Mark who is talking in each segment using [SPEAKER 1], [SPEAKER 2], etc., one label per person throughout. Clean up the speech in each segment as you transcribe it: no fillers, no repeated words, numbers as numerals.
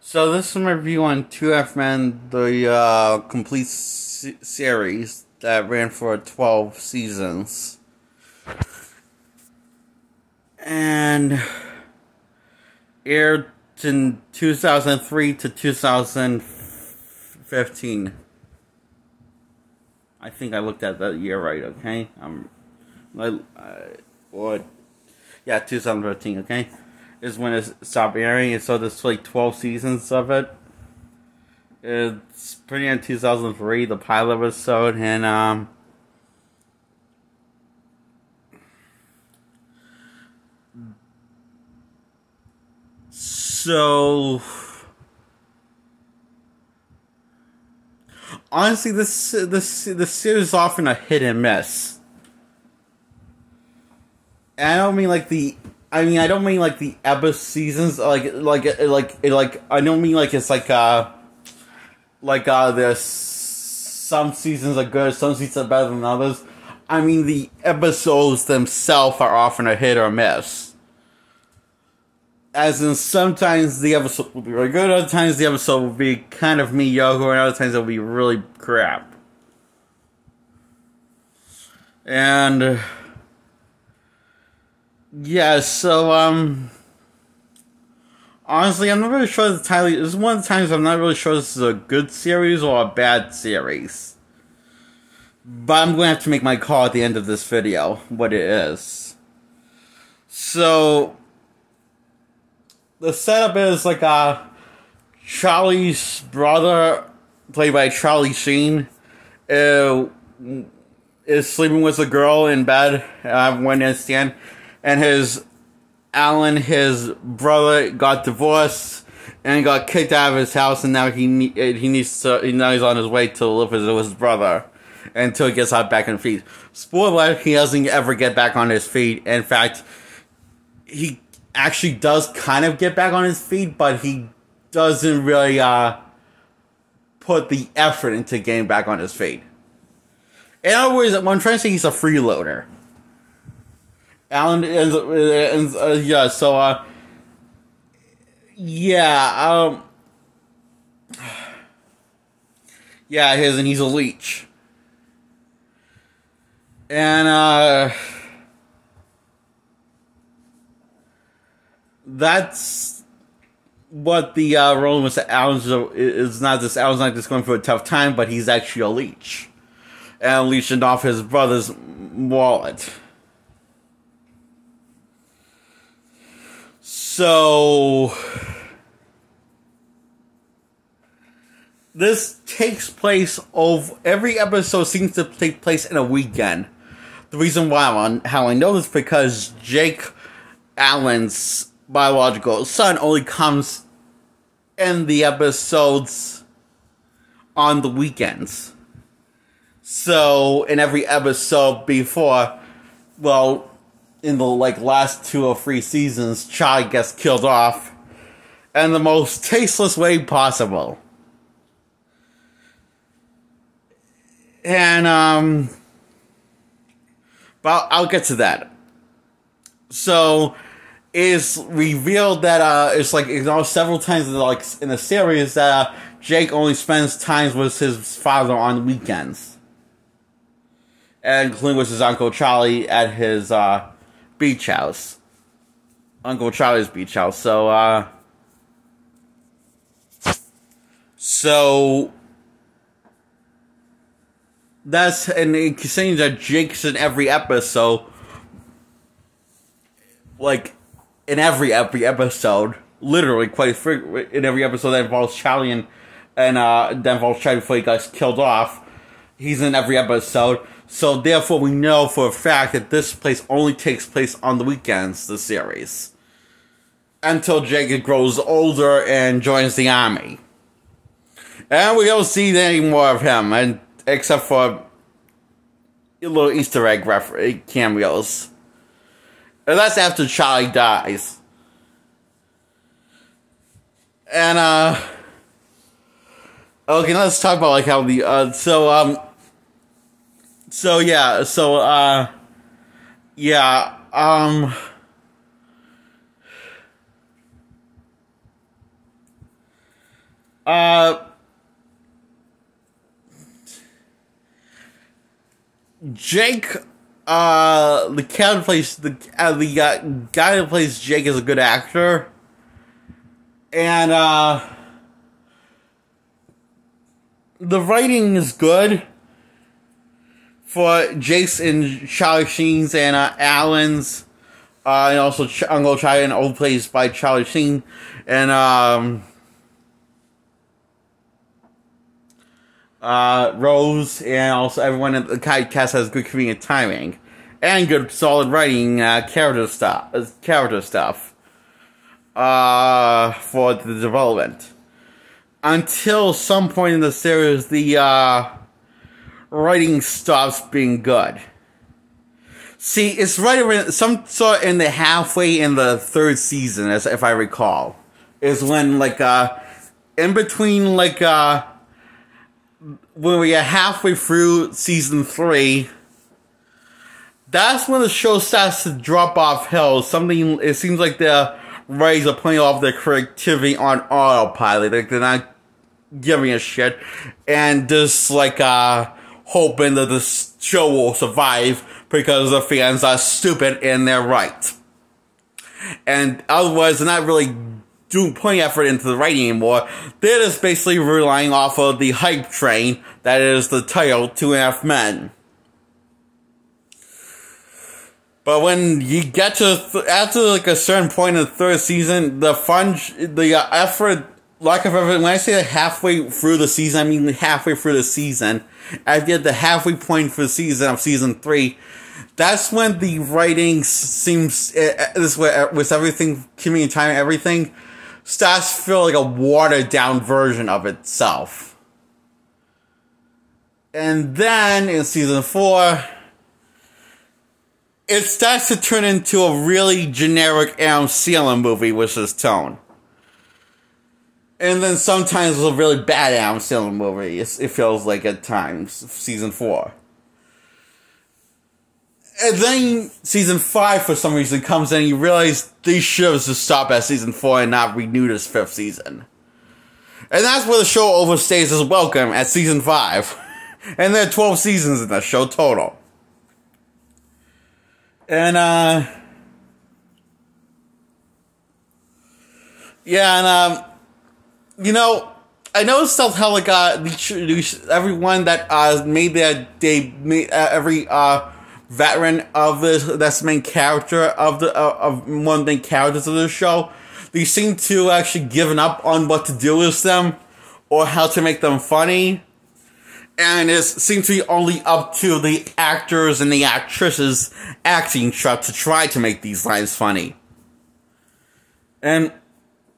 [SPEAKER 1] So this is my review on 2F-Men, the complete series that ran for 12 seasons. And aired in 2003 to 2015. I think I looked at that year right, okay? Yeah, 2015, okay? Is when it stopped airing, and so there's like 12 seasons of it. It's pretty in 2003, the pilot episode, and so honestly, this series is often a hit and miss. And I don't mean like I don't mean like the episode seasons, I don't mean like it's there's some seasons are good, some seasons are better than others. I mean the episodes themselves are often a hit or miss. As in, sometimes the episode will be really good, other times the episode will be kind of mediocre, and other times it'll be really crap. And yeah, so, honestly, I'm not really sure the title. This is one of the times I'm not really sure this is a good series or a bad series. But I'm going to have to make my call at the end of this video, what it is. So, the setup is like, Charlie's brother, played by Charlie Sheen, is sleeping with a girl in bed, when it's the end. And Alan, his brother, got divorced and got kicked out of his house, and now he's on his way to live with his brother until he gets back on his feet. Spoiler alert, he doesn't ever get back on his feet. In fact, he actually does kind of get back on his feet, but he doesn't really put the effort into getting back on his feet. In other words, what I'm trying to say, he's a freeloader. Alan ends up, yeah, so, yeah, yeah, and he's a leech. And, that's what the, role was. Alan's not just going through a tough time, but he's actually a leech. And leeching off his brother's wallet. So, this takes place every episode seems to take place in a weekend. The reason why how I know this is because Jake, Alan's biological son, only comes in the episodes on the weekends. So, in every episode before, well, in the last 2 or 3 seasons, Charlie gets killed off in the most tasteless way possible. And but I'll get to that. So it's revealed that it's several times in the series that Jake only spends time with his father on the weekends, and including with his Uncle Charlie at his beach house. Uncle Charlie's beach house. So, that's, and considering that Jake's in every episode, in every episode, literally quite frequent, in every episode that involves Charlie and that involves Charlie before he gets killed off, he's in every episode. So, therefore, we know for a fact that this place only takes place on the weekends, the series. Until Jake grows older and joins the army. And we don't see any more of him, except for little Easter egg cameos. And that's after Charlie dies. And, okay, let's talk about, how the, Uh, Jake, the cat who plays the guy who plays Jake is a good actor, and the writing is good for Jake's and Charlie Sheen's and Alan's, and also Uncle Charlie, and old plays by Charlie Sheen, and Rose, and also everyone in the cast has good comedic timing and good solid writing, character stuff for the development. Until some point in the series, the writing stops being good. See, it's right around some sort in the halfway in the third season, as if I recall, is when in between when we get halfway through season 3, that's when the show starts to drop off hill. It seems like the writers are putting off their creativity on autopilot. They're not giving a shit, and just hoping that the show will survive because the fans are stupid and they're right. And otherwise, they're not really putting effort into the writing anymore. They're just basically relying off of the hype train that is the title 2.5 Men. But when you get to after a certain point in the third season, lack of effort. When I say halfway through the season, I mean halfway through the season. After the halfway point for the season of season 3, that's when the writing seems with everything, community time, everything starts to feel like a watered down version of itself. And then in season 4, it starts to turn into a really generic Adam Sandler movie with this tone. And then sometimes it's a really bad Adam Sandler movie, it feels like at times, season 4. And then season 5, for some reason, comes in and you realize these shows just stop at season 4 and not renew this 5th season. And that's where the show overstays its welcome, at season 5. And there are 12 seasons in the show total. And, I noticed how everyone that every veteran of that's the main character of one of the main characters of the show, they seem to actually given up on what to do with them or how to make them funny, and it seems to be only up to the actors and the actresses acting to try to make these lines funny. And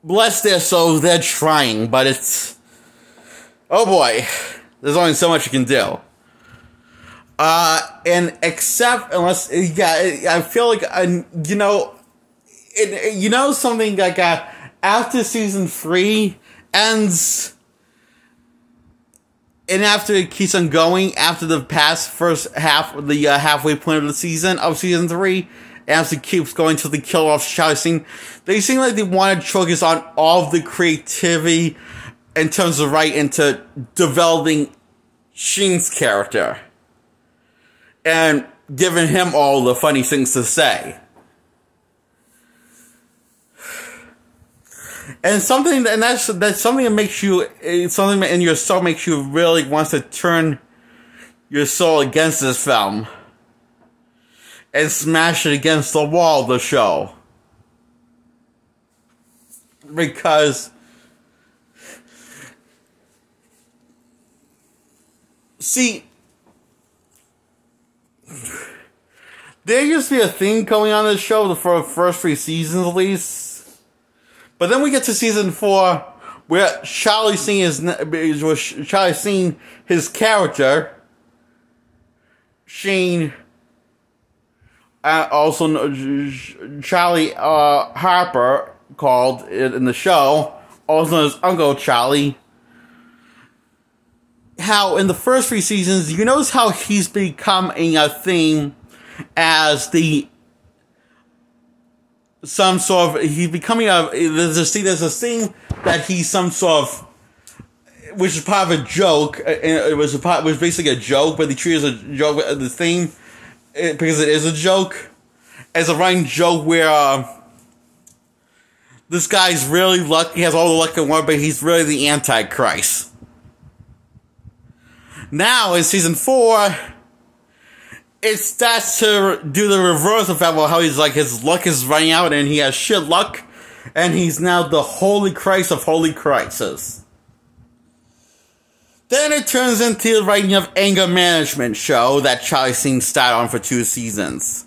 [SPEAKER 1] bless their souls, they're trying, but it's, oh boy, there's only so much you can do. And except, I feel like, something after season 3 ends, and after it keeps on going, after the first half, the halfway point of the season, of season 3, as it keeps going to the kill off Charlie Sheen, they seem like they want to focus on all of the creativity in terms of into developing Sheen's character and giving him all the funny things to say. And that's something that makes you, something in your soul makes you really wants to turn your soul against this film and smash it against the wall of the show. Because, see, there used to be a thing going on in the show for the first 3 seasons at least. But then we get to season 4, where Charlie Sheen, his character, Sheen, also Charlie Harper, called in the show, also known as Uncle Charlie. How in the first 3 seasons, you notice how he's becoming a thing as he's becoming there's a thing that he's some sort of which is part of a joke. It was basically a joke, but they treated it as a joke. The theme, because it is a joke, as a running joke where this guy's really lucky, he has all the luck in the world, but he's really the Antichrist. Now in season 4, it starts to do the reverse of that. Well, how he's like his luck is running out, and he has shit luck, and he's now the Holy Christ of Holy Christs. Then it turns into the writing of Anger Management show that Charlie Sheen starred on for 2 seasons.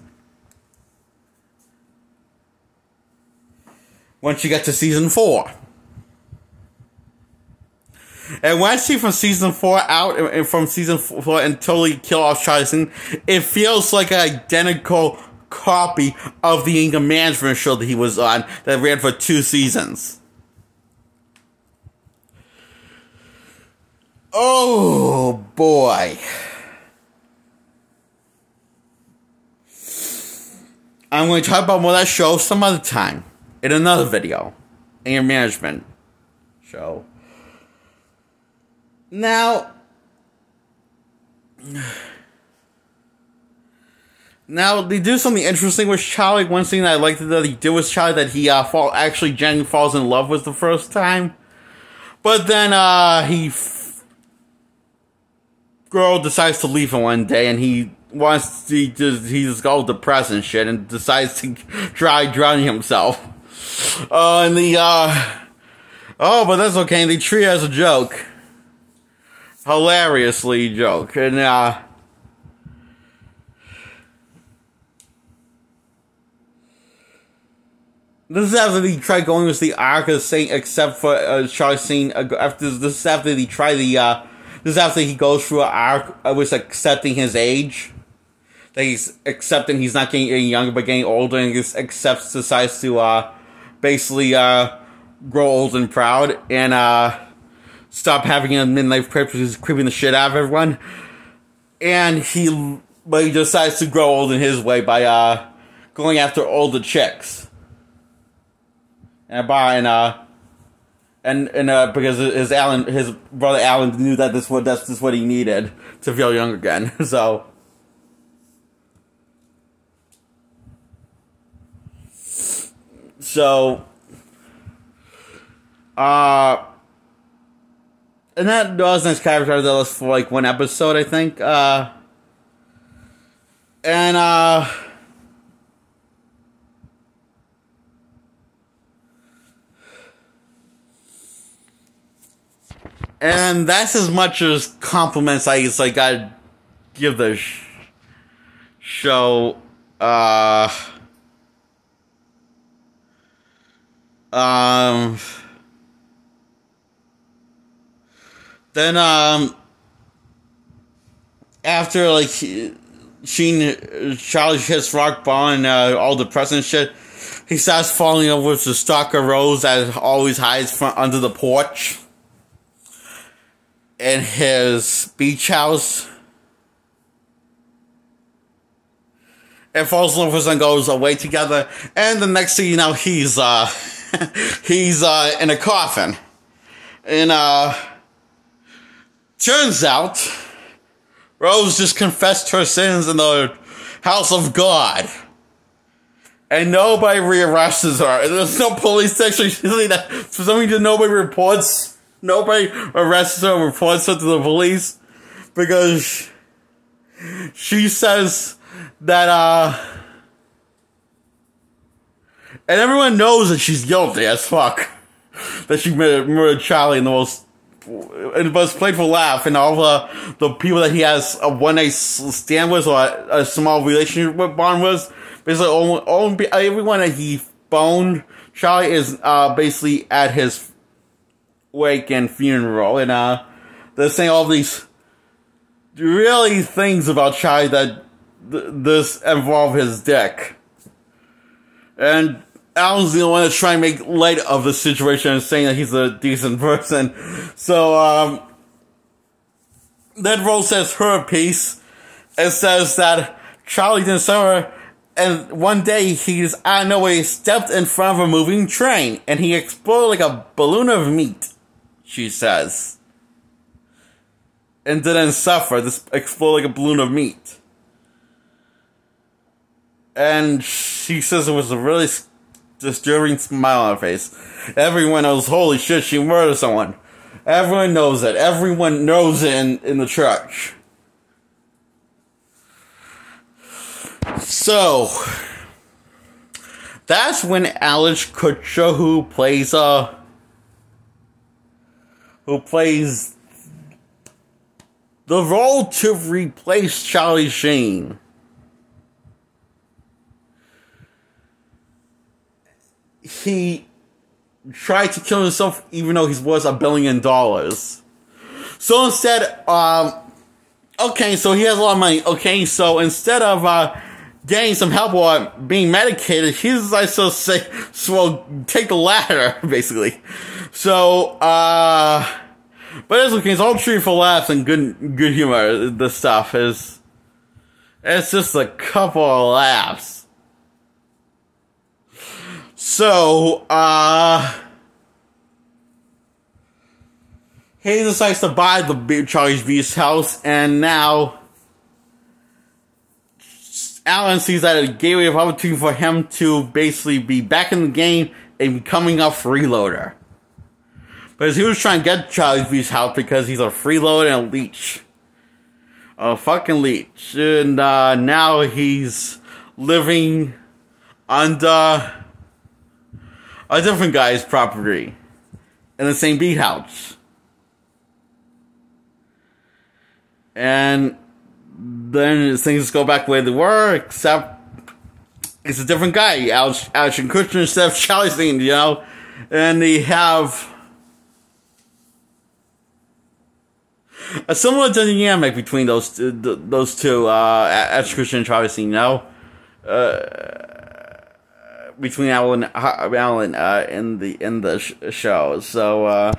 [SPEAKER 1] Once you get to season 4. And when I see from season 4 out, and from season 4 and totally kill off Charlie Sheen, it feels like an identical copy of the Anger Management show that he was on that ran for 2 seasons. Oh, boy. I'm going to talk about more of that show some other time. In another video. Anger Management show. Now, they do something interesting with Charlie. One thing that I liked that he did with Charlie, that he actually genuinely falls in love with the first time. But then, girl decides to leave him one day, and he just all depressed and shit, and decides to try drowning himself. But that's okay. They treat it as a joke, hilariously joke, and this is after they try going with the arc of Saint, except for Charlie Sheen. This is after they try the. This is after he goes through an arc with accepting his age. That he's accepting he's not getting younger but getting older, and he just decides to basically grow old and proud and stop having a midlife crisis, which is creeping the shit out of everyone. And he decides to grow old in his way by going after older chicks. And because his brother Alan knew that that's what he needed to feel young again. And that was nice character that was for like 1 episode, I think. And that's as much as compliments I gotta give the show. Then after like Charlie hits rock bottom and all depressed and shit, he starts falling in love with the stalker Rose that always hides under the porch in his beach house, and falls in love with her and goes away together. And the next thing you know, he's in a coffin. And turns out Rose just confessed her sins in the house of God, and nobody rearrests her. And there's no police actually. For some reason, nobody arrests her or reports her to the police, because she says that, and everyone knows that she's guilty as fuck, that she murdered Charlie in the most playful laugh, and all the people that he has a one-night stand with or a small relationship with, bond with, basically everyone that he boned Charlie is basically at his wake and funeral, and they're saying all these really things about Charlie that this involve his dick. And Alan's the only one that's trying to make light of the situation and saying that he's a decent person. So then Rose says her piece and says that Charlie didn't sell her, and one day he's out of nowhere, he stepped in front of a moving train and he exploded like a balloon of meat, she says. and didn't suffer. Just explode like a balloon of meat. And she says it was a really disturbing smile on her face. Everyone knows, holy shit, she murdered someone. Everyone knows it. Everyone knows it in the church. So, that's when Alex Kutcher, who plays the role to replace Charlie Sheen, he tried to kill himself even though he's worth $1 billion. So instead, okay, so he has a lot of money. Okay, so instead of getting some help or being medicated, he decides to say, so take the latter, basically. So, but it's okay, it's all true for laughs and good humor. This stuff it's just a couple of laughs. So, he decides to buy the Charlie's Beast house, and now Alan sees that a gateway of opportunity for him to basically be back in the game and becoming a freeloader. Because he was trying to get Charlie's Beast house because he's a freeloader and a leech. A fucking leech. And now he's living under a different guy's property in the same beat house. And then things go back the way they were, except it's a different guy, Alex Kutcher instead of Charlie Sheen, you know? And they have a similar dynamic between those two, Alex Kutcher and Charlie Sheen, you know? Between Alan in the show. So,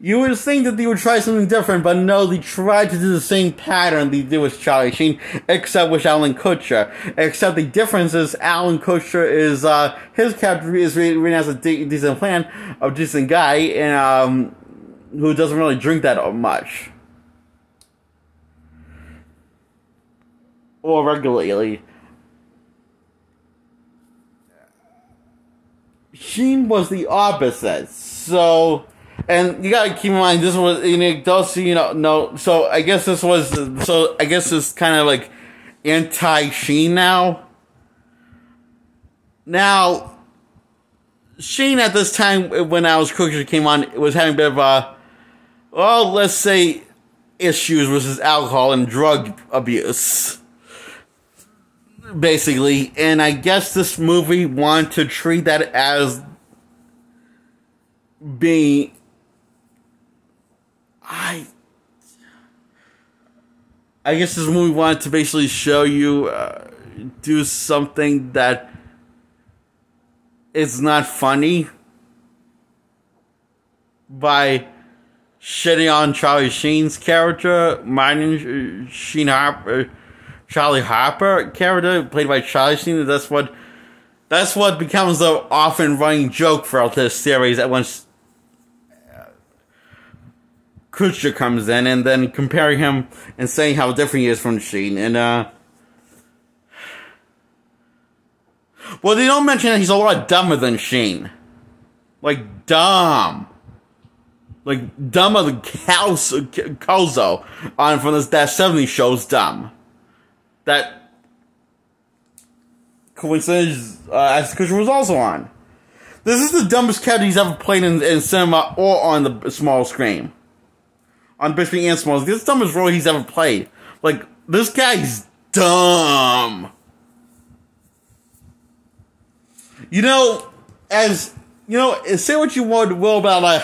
[SPEAKER 1] you would think that they would try something different, but no, they tried to do the same pattern they did with Charlie Sheen, except with Alan Kutcher. Except the difference is Alan Kutcher is, his character is written as a decent plan, a decent guy, and, who doesn't really drink that much. Or regularly. Sheen was the opposite, so... And you gotta keep in mind, this was, and it does, you know, no, so I guess this was, so I guess it's kind of like anti-Sheen now. Now, Sheen at this time, when Alex Kutcher came on, was having a bit of well, let's say, issues with his alcohol and drug abuse. Basically, and I guess this movie wanted to treat that as being... I guess this movie wanted to basically show you, do something that is not funny by shitting on Charlie Sheen's character, minding Charlie Harper character, played by Charlie Sheen. That's what becomes the often running joke throughout this series, that once Kutcher comes in, and then comparing him and saying how different he is from Sheen. And, well, they don't mention that he's a lot dumber than Sheen. Like, dumb. Like, dumber than Kelso on from that 70s show's dumb. That coincidence, as Kutcher was also on. This is the dumbest character he's ever played in cinema or on the small screen. On big screen and small. This is the dumbest role he's ever played. Like, this guy's dumb. You know, say what you will about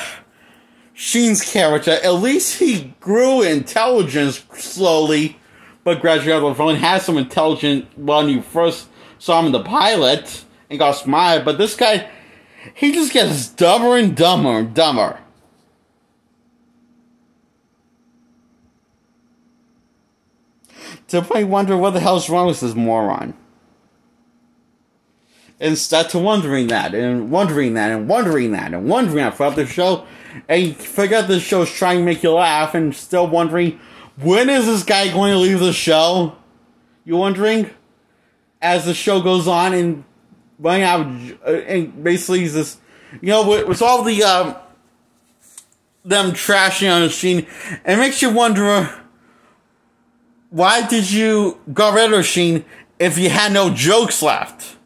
[SPEAKER 1] Sheen's character, at least he grew intelligence slowly, but gradually out of the phone, had some intelligence when you first saw him in the pilot, and got smart, but this guy, he just gets dumber and dumber and dumber. To the point you wonder what the hell's wrong with this moron. Instead to wondering that, and wondering that, and wondering that, and wondering that throughout the show. And you forget the show's trying to make you laugh, and still wondering, when is this guy going to leave the show? You're wondering? As the show goes on, and running out, and basically this, with all the, them trashing on the scene, it makes you wonder, why did you get rid of Sheen if you had no jokes left?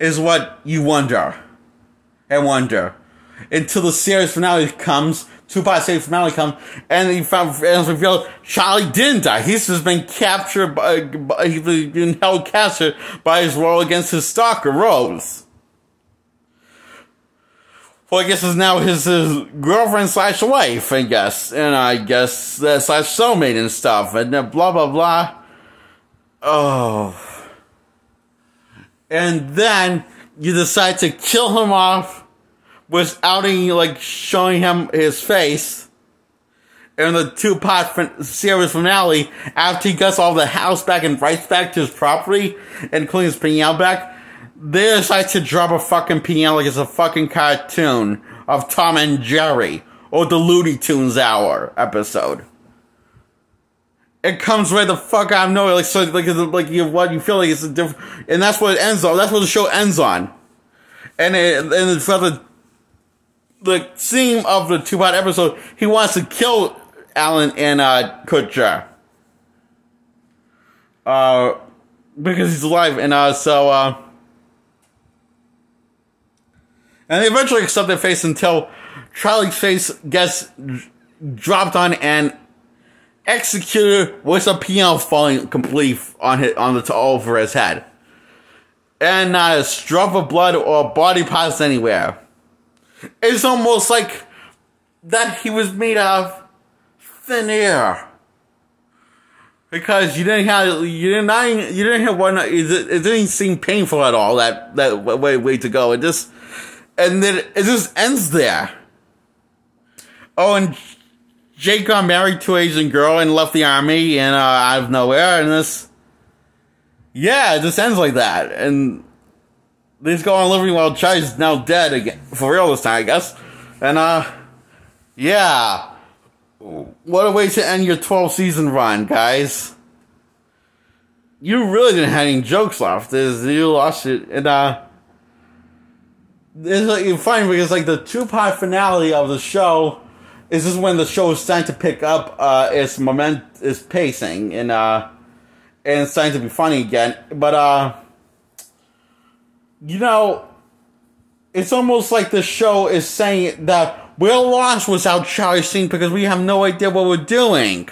[SPEAKER 1] Is what you wonder. And wonder. Until the series finale comes, two-part series finale comes, and it's revealed Charlie didn't die. He's just been captured he's been held captured by his role against his stalker, Rose. Well, I guess it's now his girlfriend / wife, I guess. And I guess / soulmate and stuff. And then blah, blah, blah. Oh. And then you decide to kill him off without showing him his face. In the two-part series finale, after he gets all the house back and rights back to his property, including his piano back, they decide to drop a fucking piano like it's a fucking cartoon of Tom and Jerry, or the Looney Tunes Hour episode. It comes right the fuck out of nowhere, what you feel like it's a different, and that's what it ends on. That's what the show ends on, and it's for the theme of the two-part episode. He wants to kill Alan and Kutcher, because he's alive, and and they eventually accept their face until Charlie's face gets dropped on and executed with a piano falling complete over his head. And not a drop of blood or body parts anywhere. It's almost like that he was made of thin air. Because it didn't seem painful at all, that way to go. It just ends there. Oh, and Jake got married to an Asian girl and left the army and out of nowhere, and it just ends like that. And they just go on living while Charlie's now dead again, for real this time, I guess. And what a way to end your 12-season run, guys. You really didn't have any jokes left. You lost it, and it's funny because the two-part finale of the show is just when the show is starting to pick up its pacing, and it's starting to be funny again. But it's almost like the show is saying that we're lost without Charlie Sheen because we have no idea what we're doing.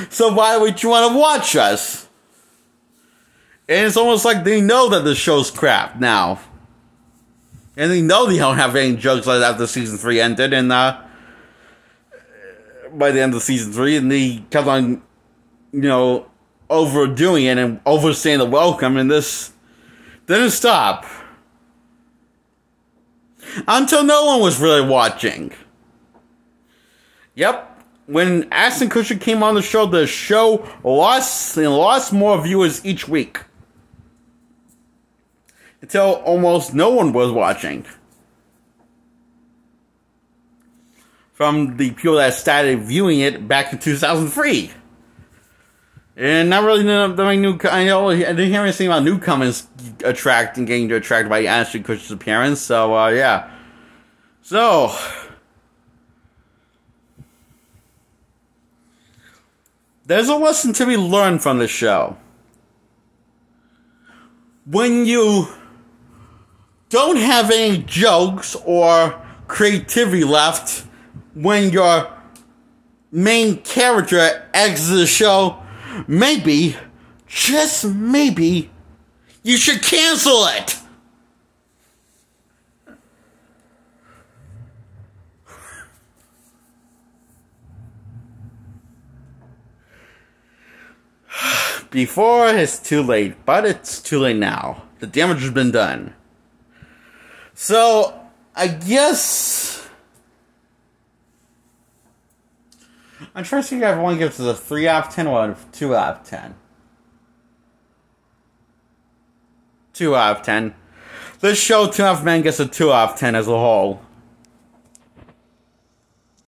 [SPEAKER 1] So why would you want to watch us? And it's almost like they know that the show's crap now. And they know they don't have any jokes like that after season 3 ended, and by the end of season 3, and they kept on, overdoing it and overstaying the welcome, and this didn't stop. Until no one was really watching. Yep. When Ashton Kutcher came on the show lost more viewers each week. Until almost no one was watching. From the people that started viewing it back in 2003. And not really I didn't hear anything about newcomers getting attracted by Ashton Kutcher's appearance, so yeah. So there's a lesson to be learned from this show. When you don't have any jokes or creativity left, when your main character exits the show, maybe, just maybe, you should cancel it. Before it's too late, but it's too late now. The damage has been done. So, I guess I'm trying to see if I want to give this a 3 out of 10 or a 2 out of 10. 2 out of 10. This show, 2 out of Men, gets a 2 out of 10 as a whole.